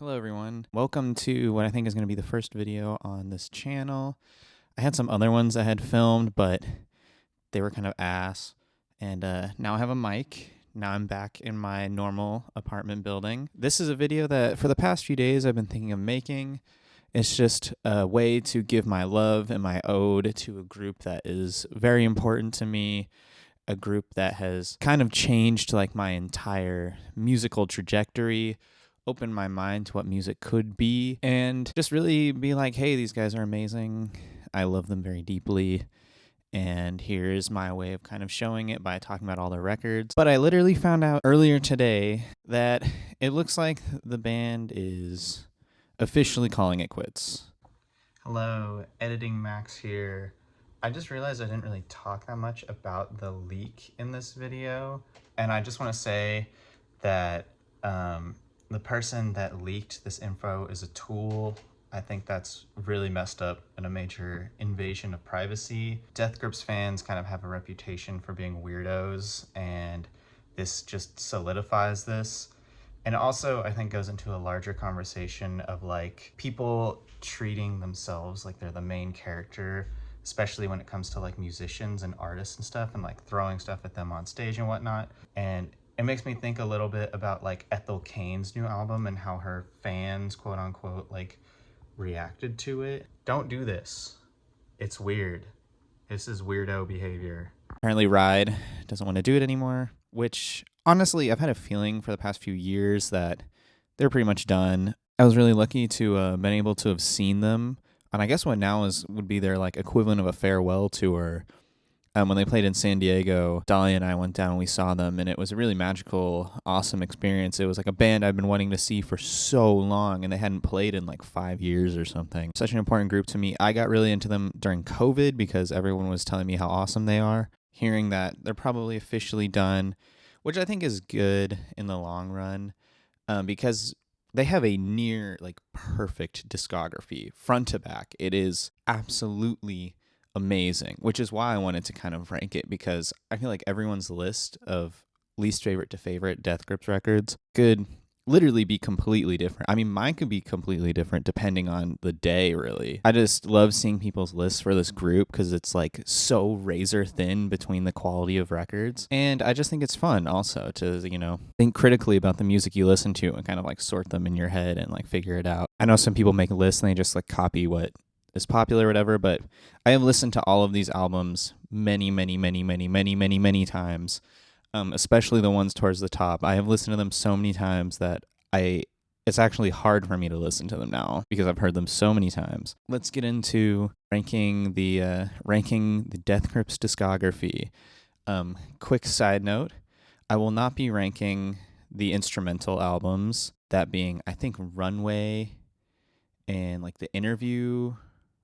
Hello everyone. Welcome to what I think is going to be the first video on this channel. I had some other ones I had filmed, but they were kind of ass. And now I have a mic. Now I'm back in my normal apartment building. This is a video that for the past few days I've been thinking of making. It's just a way to give my love and my ode to a group that is very important to me. A group that has kind of changed like my entire musical trajectory, open my mind to what music could be, and just really be like, hey, these guys are amazing. I love them very deeply. And here's my way of kind of showing it by talking about all their records. But I literally found out earlier today that it looks like the band is officially calling it quits. Hello, Editing Max here. I just realized I didn't really talk that much about the leak in this video. And I just want to say that the person that leaked this info is a tool. I think that's really messed up and a major invasion of privacy. Death Grips fans kind of have a reputation for being weirdos, and this just solidifies this. And also, I think goes into a larger conversation of like people treating themselves like they're the main character, especially when it comes to like musicians and artists and stuff, and like throwing stuff at them on stage and whatnot. And it makes me think a little bit about like Ethel Cain's new album and how her fans, quote unquote, like reacted to it. Don't do this. It's weird. This is weirdo behavior. Apparently Ride doesn't want to do it anymore, which honestly, I've had a feeling for the past few years that they're pretty much done. I was really lucky to been able to have seen them, and I guess what now would be their like equivalent of a farewell tour. When they played in San Diego, Dahlia and I went down and we saw them, and it was a really magical, awesome experience. It was like a band I've been wanting to see for so long, and they hadn't played in like 5 years or something. Such an important group to me. I got really into them during COVID because everyone was telling me how awesome they are. Hearing that they're probably officially done, which I think is good in the long run, because they have a near like perfect discography front to back. It is absolutely amazing, which is why I wanted to kind of rank it, because I feel like everyone's list of least favorite to favorite Death Grips records could literally be completely different. I mean, mine could be completely different depending on the day, really. I just love seeing people's lists for this group because it's like so razor thin between the quality of records. And I just think it's fun also to, think critically about the music you listen to and kind of like sort them in your head and like figure it out. I know some people make lists and they just like copy what is popular or whatever, but I have listened to all of these albums many, many, many, many, many, many, many times, especially the ones towards the top. I have listened to them so many times that it's actually hard for me to listen to them now because I've heard them so many times. Let's get into ranking the Death Grips discography. Quick side note, I will not be ranking the instrumental albums, that being, I think, Runway and like The Interview,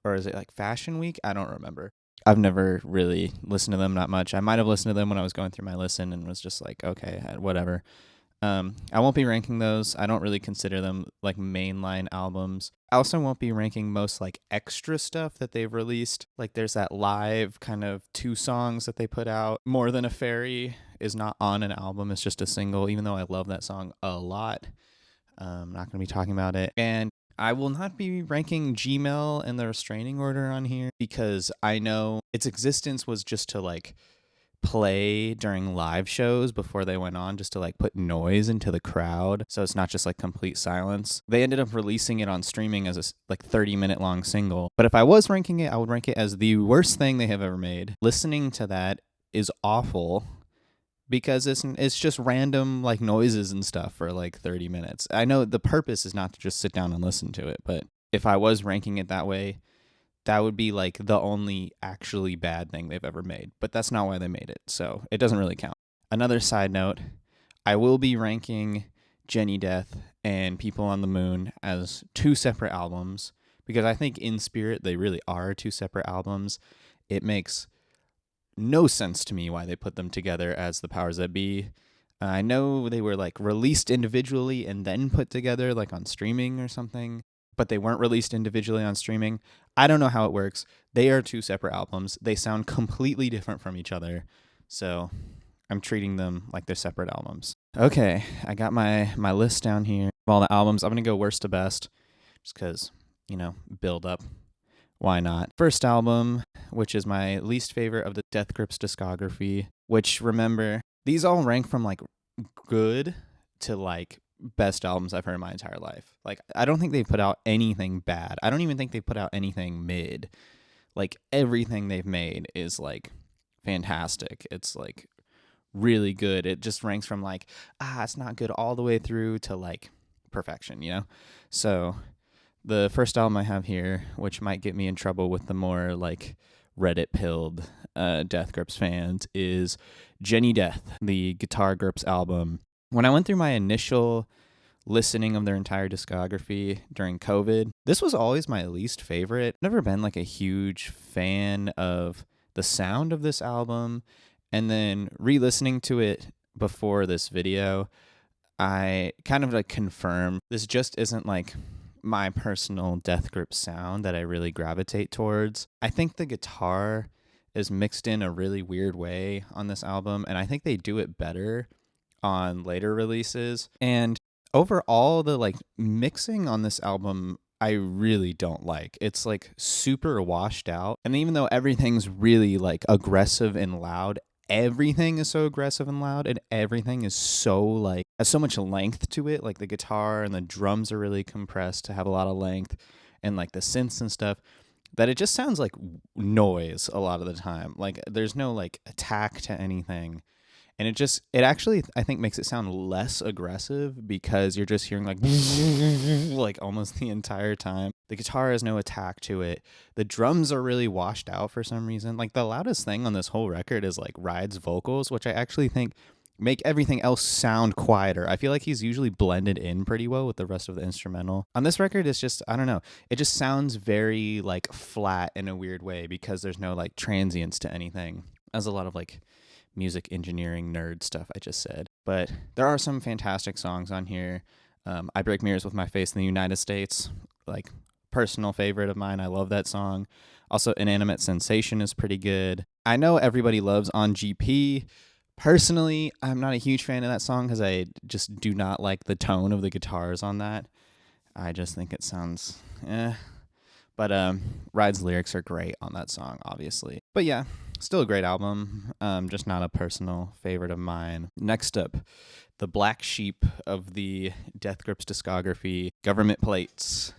or is it like Fashion Week? I don't remember. I've never really listened to them that much. I might have listened to them when I was going through my listen and was just like, okay, whatever. I won't be ranking those. I don't really consider them like mainline albums. I also won't be ranking most like extra stuff that they've released. Like there's that live kind of 2 songs that they put out. More Than a Fairy is not on an album. It's just a single, even though I love that song a lot. I'm not going to be talking about it. And I will not be ranking Gmail and the restraining order on here because I know its existence was just to like play during live shows before they went on, just to like put noise into the crowd so it's not just like complete silence. They ended up releasing it on streaming as a like 30-minute long single. But if I was ranking it, I would rank it as the worst thing they have ever made. Listening to that is awful because it's just random like noises and stuff for like 30 minutes. I know the purpose is not to just sit down and listen to it, but if I was ranking it that way, that would be like the only actually bad thing they've ever made. But that's not why they made it, so it doesn't really count. Another side note, I will be ranking Jenny Death and People on the Moon as 2 separate albums because I think in spirit they really are 2 separate albums. It makes no sense to me why they put them together as The Powers That Be. I know they were like released individually and then put together like on streaming or something, but they weren't released individually on streaming. I don't know how it works. They are 2 separate albums. They sound completely different from each other. So I'm treating them like they're separate albums. Okay, I got my list down here. Of all the albums, I'm going to go worst to best just because, build up. Why not? First album, which is my least favorite of the Death Grips discography, which, remember, these all rank from like good to like best albums I've heard in my entire life. Like, I don't think they've put out anything bad. I don't even think they've put out anything mid. Like, everything they've made is like fantastic. It's like really good. It just ranks from like, it's not good all the way through to like perfection, So the first album I have here, which might get me in trouble with the more like Reddit pilled Death Grips fans, is Jenny Death, the Guitar Grips album. When I went through my initial listening of their entire discography during COVID, this was always my least favorite. Never been like a huge fan of the sound of this album. And then re-listening to it before this video, I kind of like confirmed this just isn't like my personal Death Grip sound that I really gravitate towards. I think the guitar is mixed in a really weird way on this album, and I think they do it better on later releases. And overall, the like mixing on this album, I really don't like. It's like super washed out. And even though everything's really like aggressive and loud, everything is so aggressive and loud, and everything is so like has so much length to it. Like the guitar and the drums are really compressed to have a lot of length, and like the synths and stuff, that it just sounds like noise a lot of the time. Like there's no like attack to anything. And it actually, I think, makes it sound less aggressive because you're just hearing like like almost the entire time. The guitar has no attack to it. The drums are really washed out for some reason. Like the loudest thing on this whole record is like Ride's vocals, which I actually think make everything else sound quieter. I feel like he's usually blended in pretty well with the rest of the instrumental. On this record, it's just, I don't know, it just sounds very like flat in a weird way because there's no like transients to anything. As a lot of like music engineering nerd stuff I just said. But there are some fantastic songs on here. I Break Mirrors with My Face in the United States, like personal favorite of mine. I love that song. Also, Inanimate Sensation is pretty good. I know everybody loves On GP. Personally, I'm not a huge fan of that song because I just do not like the tone of the guitars on that. I just think it sounds But Ride's lyrics are great on that song, obviously. But yeah, still a great album, just not a personal favorite of mine. Next up, the black sheep of the Death Grips discography, Government Plates.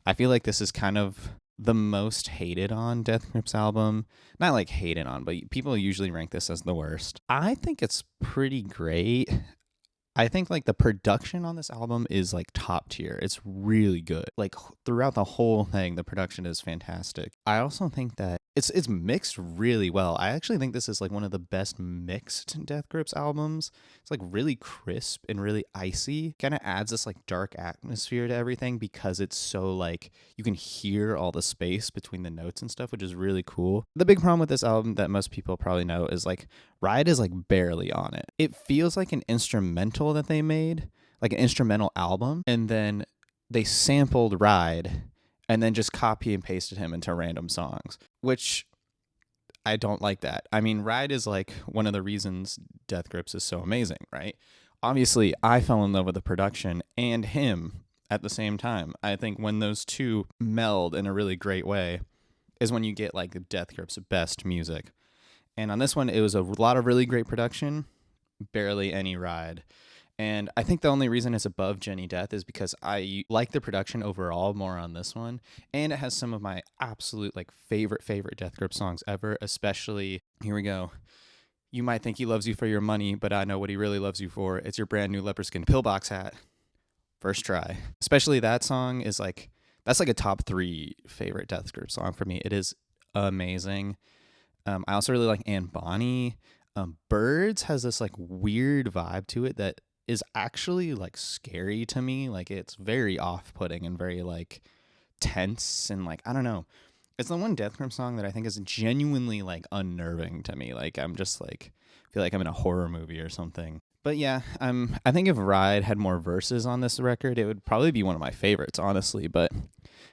I feel like this is kind of the most hated on Death Grips album. Not like hated on, but people usually rank this as the worst. I think it's pretty great. I think like the production on this album is like top tier. It's really good. Like throughout the whole thing, the production is fantastic. I also think that it's mixed really well. I actually think this is like one of the best mixed Death Grips albums. It's like really crisp and really icy. Kind of adds this like dark atmosphere to everything because it's so like you can hear all the space between the notes and stuff, which is really cool. The big problem with this album that most people probably know is like Ride is like barely on it. It feels like an instrumental that they made, like an instrumental album, and then they sampled Ride and then just copy and pasted him into random songs, which I don't like that. I mean, Ride is like one of the reasons Death Grips is so amazing, right? Obviously, I fell in love with the production and him at the same time. I think when those two meld in a really great way is when you get like Death Grips' best music. And on this one, it was a lot of really great production, barely any Ride. And I think the only reason it's above Jenny Death is because I like the production overall more on this one. And it has some of my absolute like favorite Death Grip songs ever, especially, here we go. You might think he loves you for your money, but I know what he really loves you for. It's your brand new leopard skin pillbox hat. First try. Especially that song is like, that's like a top 3 favorite Death Grip song for me. It is amazing. I also really like Anne Bonny. Birds has this like weird vibe to it that is actually like scary to me. Like it's very off-putting and very like tense and like I don't know. It's the one Death Grips song that I think is genuinely like unnerving to me. Like I'm just like feel like I'm in a horror movie or something. But yeah, I think if Ride had more verses on this record, it would probably be one of my favorites, honestly. But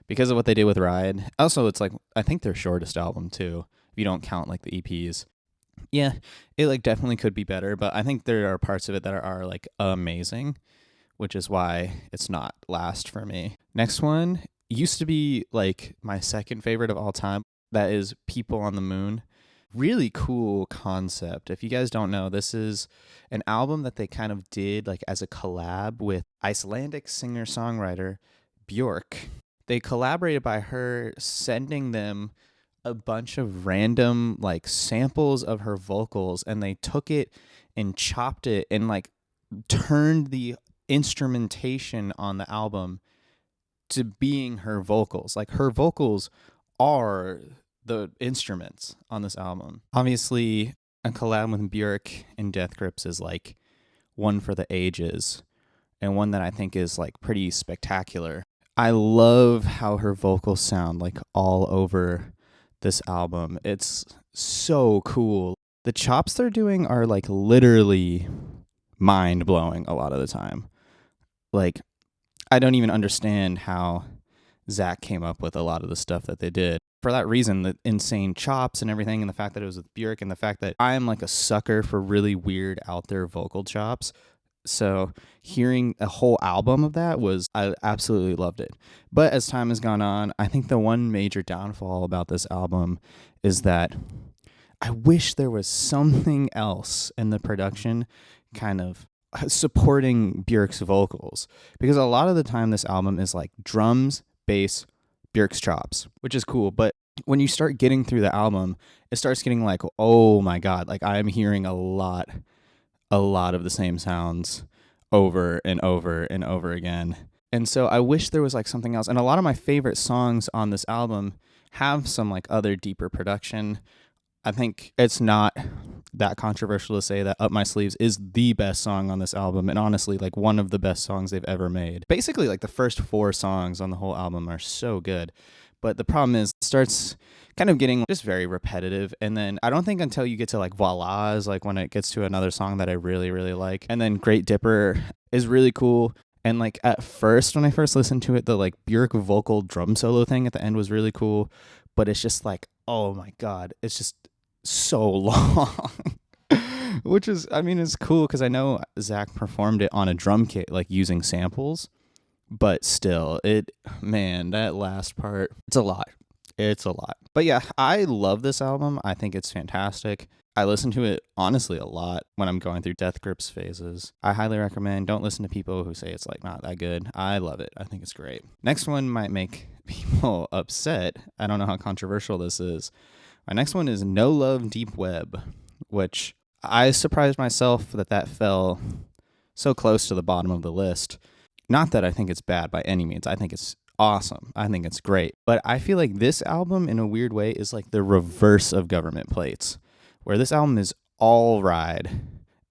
because of what they did with Ride, also it's like I think their shortest album too, if you don't count like the EPs. Yeah, it like definitely could be better, but I think there are parts of it that are like amazing, which is why it's not last for me. Next one used to be like my second favorite of all time. That is People on the Moon. Really cool concept. If you guys don't know, this is an album that they kind of did like as a collab with Icelandic singer-songwriter Björk. They collaborated by her sending them a bunch of random like samples of her vocals, and they took it and chopped it and like turned the instrumentation on the album to being her vocals. Like her vocals are the instruments on this album. Obviously, a collab with Björk and Death Grips is like one for the ages, and one that I think is like pretty spectacular. I love how her vocals sound like all over this album. It's so cool. The chops they're doing are like literally mind blowing a lot of the time. Like, I don't even understand how Zach came up with a lot of the stuff that they did. For that reason, the insane chops and everything, and the fact that it was with Björk, and the fact that I'm like a sucker for really weird out there vocal chops. So hearing a whole album of that I absolutely loved it. But as time has gone on, I think the one major downfall about this album is that I wish there was something else in the production kind of supporting Björk's vocals. Because a lot of the time this album is like drums, bass, Björk's chops, which is cool. But when you start getting through the album, it starts getting like, oh my God, like I'm hearing a lot of the same sounds over and over and over again. And so I wish there was like something else. And a lot of my favorite songs on this album have some like other deeper production. I think it's not that controversial to say that Up My Sleeves is the best song on this album, and honestly like one of the best songs they've ever made. Basically like the first 4 songs on the whole album are so good. But the problem is it starts kind of getting just very repetitive. And then I don't think until you get to like Voila is like when it gets to another song that I really, really like. And then Great Dipper is really cool. And like at first, when I first listened to it, the like Björk vocal drum solo thing at the end was really cool. But it's just like, oh my God, it's just so long. Which is, I mean, it's cool because I know Zach performed it on a drum kit, like using samples. But still, that last part, it's a lot. It's a lot. But yeah, I love this album. I think it's fantastic. I listen to it, honestly, a lot when I'm going through Death Grips phases. I highly recommend. Don't listen to people who say it's like not that good. I love it. I think it's great. Next one might make people upset. I don't know how controversial this is. My next one is No Love, Deep Web, which I surprised myself that fell so close to the bottom of the list. Not that I think it's bad by any means. I think it's awesome. I think it's great. But I feel like this album, in a weird way, is like the reverse of Government Plates, where this album is all ride,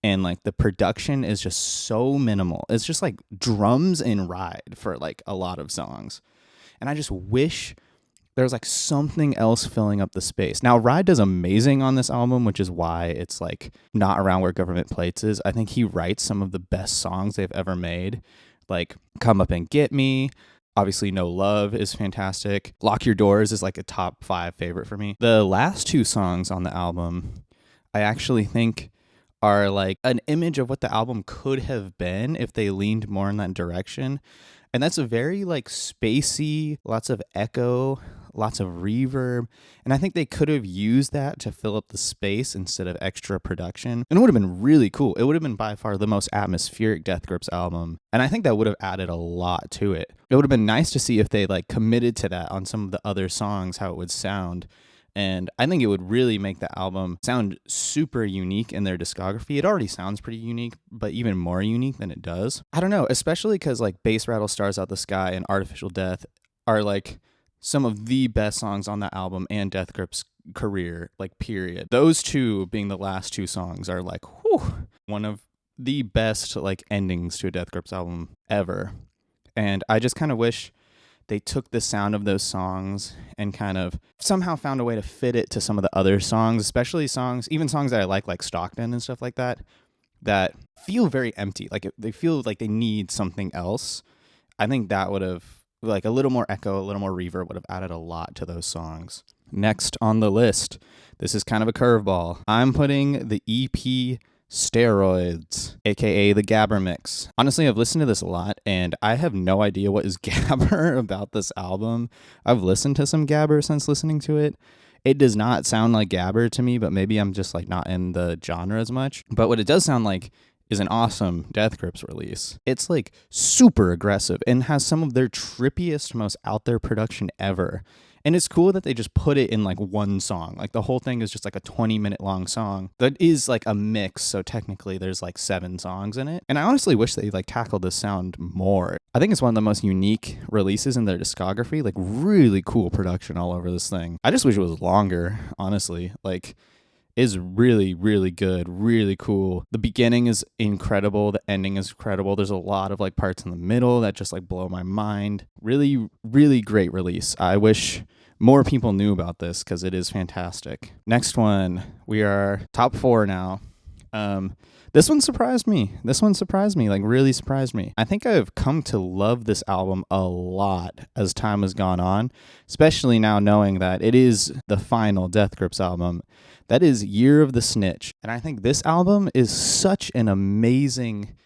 and like the production is just so minimal. It's just like drums and ride for like a lot of songs. And I just wish there's like something else filling up the space. Now, Ride does amazing on this album, which is why it's like not around where Government Plates is. I think he writes some of the best songs they've ever made. Like Come Up and Get Me. Obviously, No Love is fantastic. Lock Your Doors is like a top 5 favorite for me. The last 2 songs on the album, I actually think are like an image of what the album could have been if they leaned more in that direction. And that's a very like spacey, lots of echo, lots of reverb. And I think they could have used that to fill up the space instead of extra production. And it would have been really cool. It would have been by far the most atmospheric Death Grips album. And I think that would have added a lot to it. It would have been nice to see if they like committed to that on some of the other songs, how it would sound. And I think it would really make the album sound super unique in their discography. It already sounds pretty unique, but even more unique than it does. I don't know, especially because like Bass Rattle Stars Out the Sky and Artificial Death are like some of the best songs on that album and Death Grips' career, like period. Those 2 being the last 2 songs are like, whew, one of the best like endings to a Death Grips album ever. And I just kind of wish they took the sound of those songs and kind of somehow found a way to fit it to some of the other songs, especially songs, even songs that I like Stockton and stuff like that, that feel very empty. Like they feel like they need something else. I think that would have, like a little more echo, a little more reverb would have added a lot to those songs. Next on the list, this is kind of a curveball. I'm putting the EP Steroids, aka the Gabber mix. Honestly, I've listened to this a lot and I have no idea what is Gabber about this album. I've listened to some Gabber since listening to it. It does not sound like Gabber to me, but maybe I'm just like not in the genre as much. But what it does sound like is an awesome Death Grips release. It's like super aggressive and has some of their trippiest, most out there production ever. And it's cool that they just put it in like one song. Like the whole thing is just like a 20-minute long song that is like a mix. So technically there's like 7 songs in it. And I honestly wish they like tackled this sound more. I think it's one of the most unique releases in their discography. Like really cool production all over this thing. I just wish it was longer, honestly. Like is really, really good, really cool. The beginning is incredible. The ending is incredible. There's a lot of like parts in the middle that just like blow my mind. Really, really great release. I wish more people knew about this because it is fantastic. Next one, we are top 4 now. This one surprised me. Like really surprised me. I think I've come to love this album a lot as time has gone on, especially now knowing that it is the final Death Grips album. That is Year of the Snitch. And I think this album is such an amazing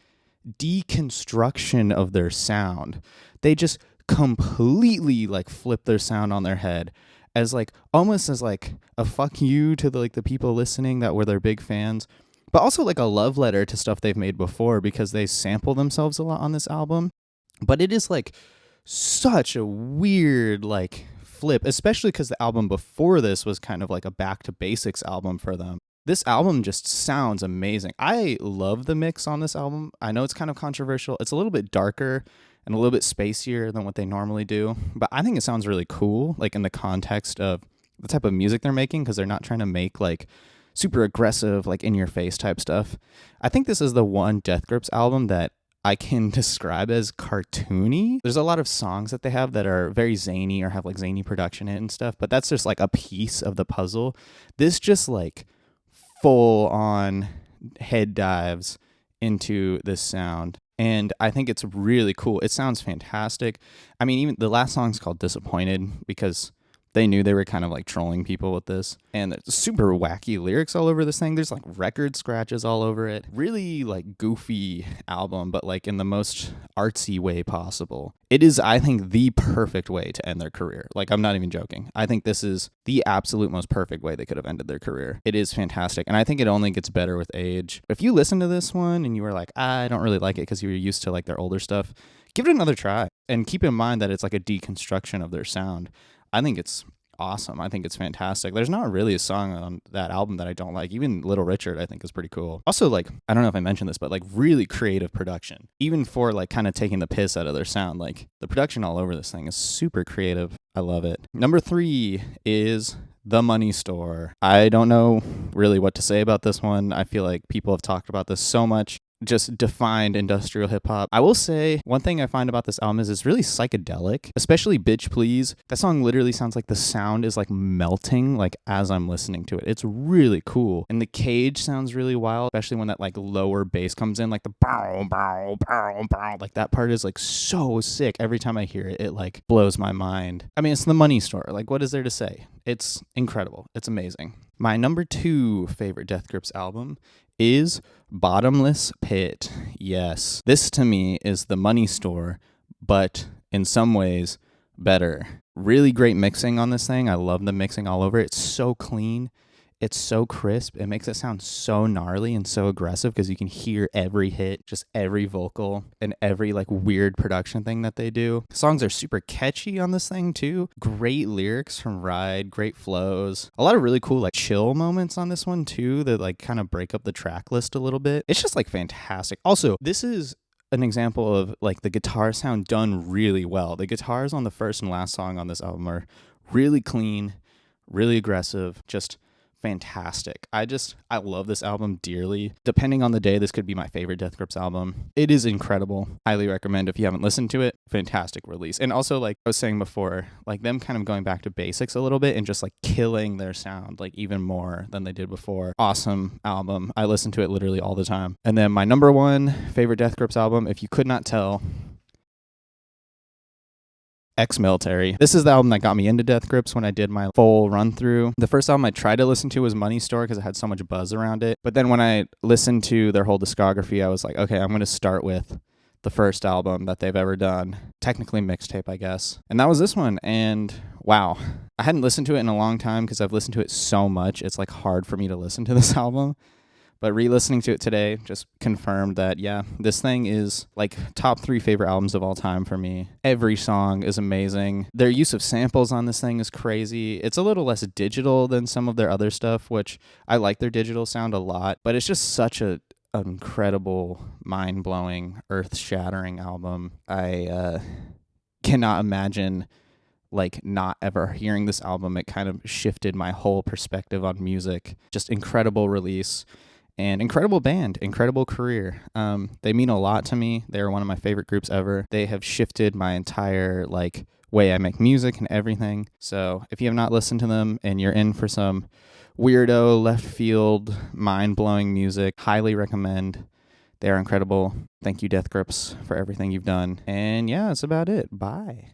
deconstruction of their sound. They just completely like flip their sound on their head as like almost as like a fuck you to the people listening that were their big fans, but also like a love letter to stuff they've made before because they sample themselves a lot on this album. But it is like such a weird like flip, especially because the album before this was kind of like a back to basics album for them. This album just sounds amazing. I love the mix on this album. I know it's kind of controversial. It's a little bit darker and a little bit spacier than what they normally do, but I think it sounds really cool, like in the context of the type of music they're making, because they're not trying to make like super aggressive, like in your face type stuff. I think this is the one Death Grips album that I can describe as cartoony. There's a lot of songs that they have that are very zany or have like zany production in it and stuff, but that's just like a piece of the puzzle. This just like full on head dives into this sound. And I think it's really cool. It sounds fantastic. I mean, even the last song's called Disappointed because they knew they were kind of like trolling people with this. And there's super wacky lyrics all over this thing. There's like record scratches all over it. Really like goofy album, but like in the most artsy way possible. It is, I think, the perfect way to end their career. Like, I'm not even joking. I think this is the absolute most perfect way they could have ended their career. It is fantastic. And I think it only gets better with age. If you listen to this one and you were like, I don't really like it because you were used to like their older stuff, give it another try. And keep in mind that it's like a deconstruction of their sound. I think it's awesome. I think it's fantastic. There's not really a song on that album that I don't like. Even Little Richard, I think, is pretty cool. Also, like, I don't know if I mentioned this, but like really creative production. Even for like kind of taking the piss out of their sound. Like the production all over this thing is super creative. I love it. Number 3 is The Money Store. I don't know really what to say about this one. I feel like people have talked about this so much. Just defined industrial hip hop. I will say one thing I find about this album is it's really psychedelic, especially Bitch Please. That song literally sounds like the sound is like melting like as I'm listening to it. It's really cool. And the cage sounds really wild, especially when that like lower bass comes in, like the bow, bow, bow, bow. Like that part is like so sick. Every time I hear it, it like blows my mind. I mean, it's The Money Store. Like, what is there to say? It's incredible. It's amazing. My number 2 favorite Death Grips album is Bottomless Pit. Yes. This to me is The Money Store, but in some ways better. Really great mixing on this thing. I love the mixing all over it. It's so clean. It's so crisp. It makes it sound so gnarly and so aggressive because you can hear every hit, just every vocal and every like weird production thing that they do. Songs are super catchy on this thing too. Great lyrics from Ride, great flows. A lot of really cool like chill moments on this one too that like kind of break up the track list a little bit. It's just like fantastic. Also, this is an example of like the guitar sound done really well. The guitars on the first and last song on this album are really clean, really aggressive, just fantastic. I love this album dearly. Depending on the day, this could be my favorite Death Grips album. It is incredible. Highly recommend if you haven't listened to it. Fantastic release. And also, like I was saying before, like them kind of going back to basics a little bit and just like killing their sound like even more than they did before. Awesome album. I listen to it literally all the time. And then my number 1 favorite Death Grips album, if you could not tell, Ex-Military. This is the album that got me into Death Grips when I did my full run through. The first album I tried to listen to was Money Store because it had so much buzz around it. But then when I listened to their whole discography, I was like, okay, I'm going to start with the first album that they've ever done. Technically mixtape, I guess. And that was this one. And wow, I hadn't listened to it in a long time because I've listened to it so much. It's like hard for me to listen to this album. But re-listening to it today just confirmed that, yeah, this thing is like top 3 favorite albums of all time for me. Every song is amazing. Their use of samples on this thing is crazy. It's a little less digital than some of their other stuff, which I like their digital sound a lot. But it's just such an incredible, mind-blowing, earth-shattering album. I cannot imagine like not ever hearing this album. It kind of shifted my whole perspective on music. Just incredible release. And incredible band, incredible career. They mean a lot to me. They're one of my favorite groups ever. They have shifted my entire like way I make music and everything. So if you have not listened to them and you're in for some weirdo, left field, mind-blowing music, highly recommend. They are incredible. Thank you, Death Grips, for everything you've done. And yeah, that's about it. Bye.